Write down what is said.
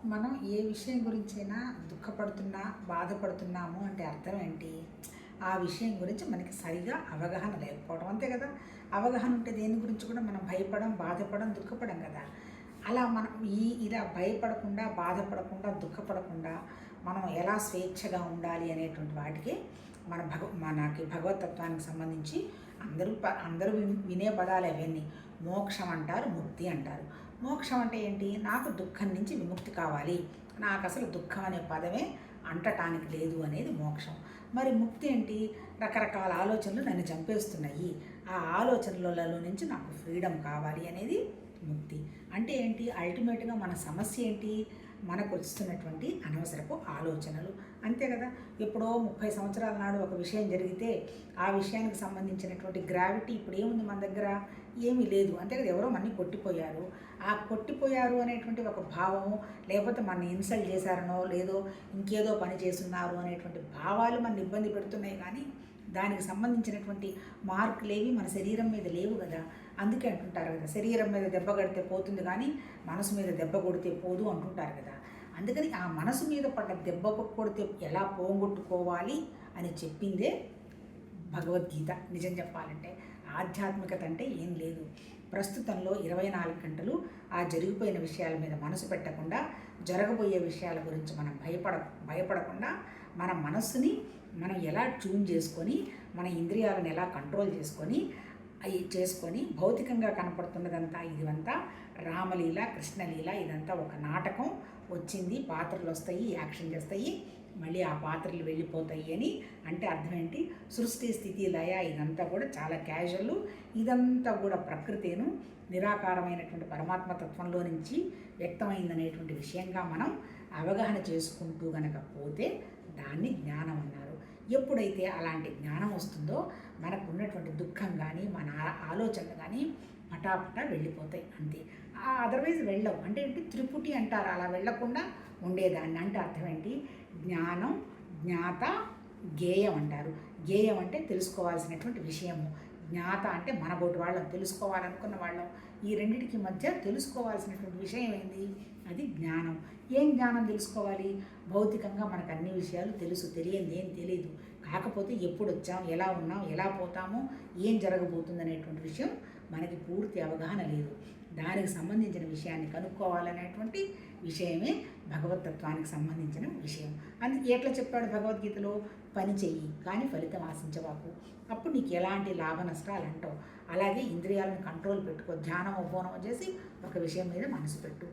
మనం ఏ విషయం గురించైనా దుఃఖపడుతున్నా, బాధపడుతున్నాము అంటే అర్థం ఏంటి? ఆ విషయం గురించి మనకి సరిగా అవగాహన లేకపోవడం. అంతే కదా! అవగాహన ఉంటే దేని గురించి కూడా మనం భయపడం, బాధపడం, దుఃఖపడం కదా! అలా మనం ఇలా భయపడకుండా, బాధపడకుండా, దుఃఖపడకుండా మనం ఎలా స్వేచ్ఛగా ఉండాలి అనేటువంటి వాటికి మనకి భగవతత్వానికి సంబంధించి అందరూ వినే పదాలు అవన్నీ. మోక్షం అంటారు, ముక్తి అంటారు. మోక్షం అంటే ఏంటి? నాకు దుఃఖం నుంచి విముక్తి కావాలి, నాకు అసలు దుఃఖం అనే పదమే అంటటానికి లేదు అనేది మోక్షం. మరి ముక్తి ఏంటి? రకరకాల ఆలోచనలు నన్ను చంపేస్తున్నాయి, ఆ ఆలోచనలలో నుంచి నాకు ఫ్రీడమ్ కావాలి అనేది ముక్తి. అంటే ఏంటి? అల్టిమేట్గా మన సమస్య ఏంటి? మనకు వస్తున్నటువంటి అనవసరపు ఆలోచనలు. అంతే కదా! ఎప్పుడో 30 సంవత్సరాల నాడు ఒక విషయం జరిగితే ఆ విషయానికి సంబంధించినటువంటి గ్రావిటీ ఇప్పుడు ఏముంది మన దగ్గర? ఏమీ లేదు. అంతే కదా! ఎవరో మనని కొట్టిపోయారు. ఆ కొట్టిపోయారు అనేటువంటి ఒక భావము, లేకపోతే మనని ఇన్సల్ట్ చేశారనో, లేదో ఇంకేదో పని చేస్తున్నారు అనేటువంటి భావాలు మనని ఇబ్బంది పెడుతున్నాయి. కానీ దానికి సంబంధించినటువంటి మార్కులేవి మన శరీరం మీద లేవు కదా! అందుకే అంటుంటారు కదా, శరీరం మీద దెబ్బ కొడితే పోతుంది కానీ మనసు మీద దెబ్బ కొడితే పోదు అంటుంటారు కదా. అందుకని ఆ మనసు మీద పడ్డ దెబ్బ కొడితే ఎలా పోగొట్టుకోవాలి అని చెప్పిందే భగవద్గీత. నిజం చెప్పాలంటే ఆధ్యాత్మికత అంటే ఏం లేదు. ప్రస్తుతంలో 24 గంటలు ఆ జరిగిపోయిన విషయాల మీద మనసు పెట్టకుండా, జరగబోయే విషయాల గురించి మనం భయపడకుండా మన మనస్సుని మనం ఎలా ట్యూన్ చేసుకొని, మన ఇంద్రియాలను ఎలా కంట్రోల్ చేసుకొని భౌతికంగా కనపడుతున్నదంతా ఇదంతా రామలీల, కృష్ణలీల, ఇదంతా ఒక నాటకం. వచ్చింది, పాత్రలు వస్తాయి, యాక్షన్ చేస్తాయి, మళ్ళీ ఆ పాత్రలు వెళ్ళిపోతాయి అని అంటే అర్థం ఏంటి? సృష్టి, స్థితి, లయ ఇదంతా కూడా చాలా క్యాజువల్. ఇదంతా కూడా ప్రకృతిను నిరాకారమైనటువంటి పరమాత్మ తత్వంలో నుంచి వ్యక్తమైందనేటువంటి విషయంగా మనం అవగాహన చేసుకుంటూ గనక పోతే దాన్ని జ్ఞానం అన్నారు. ఎప్పుడైతే అలాంటి జ్ఞానం వస్తుందో మనకు ఉన్నటువంటి దుఃఖం కానీ, మన ఆలోచనలు కానీ పటాపటా వెళ్ళిపోతాయి. అంతే. అదర్వైజ్ వెళ్ళవు. అంటే ఏంటి? త్రిపుటి అంటారు, అలా వెళ్ళకుండా ఉండేదాన్ని. అంటే అర్థం ఏంటి? జ్ఞానం, జ్ఞాత, జ్ఞేయం అంటారు. జ్ఞేయం అంటే తెలుసుకోవాల్సినటువంటి విషయము. జ్ఞాత అంటే మనబోటి వాళ్ళం, తెలుసుకోవాలనుకున్న వాళ్ళం. ఈ రెండింటికి మధ్య తెలుసుకోవాల్సినటువంటి విషయం ఏంది? అది జ్ఞానం. ఏం జ్ఞానం తెలుసుకోవాలి? భౌతికంగా మనకు అన్ని విషయాలు తెలుసు, తెలియంది ఏం తెలియదు. కాకపోతే ఎప్పుడు వచ్చాం, ఎలా ఉన్నాం, ఎలా పోతామో, ఏం జరగబోతుంది అనేటువంటి విషయం మనకి పూర్తి అవగాహన లేదు. దానికి సంబంధించిన విషయాన్ని కనుక్కోవాలనేటువంటి విషయమే భగవతత్వానికి సంబంధించిన విషయం. అందుకే ఎట్లా చెప్పాడు భగవద్గీతలో? పని చెయ్యి కానీ ఫలితం ఆశించవాకు, అప్పుడు నీకు ఎలాంటి లాభ నష్టాలు అంటావు. అలాగే ఇంద్రియాలను కంట్రోల్ పెట్టుకో, ధ్యానం ఉపవనం చేసి ఒక విషయం మీద మనసు పెట్టు.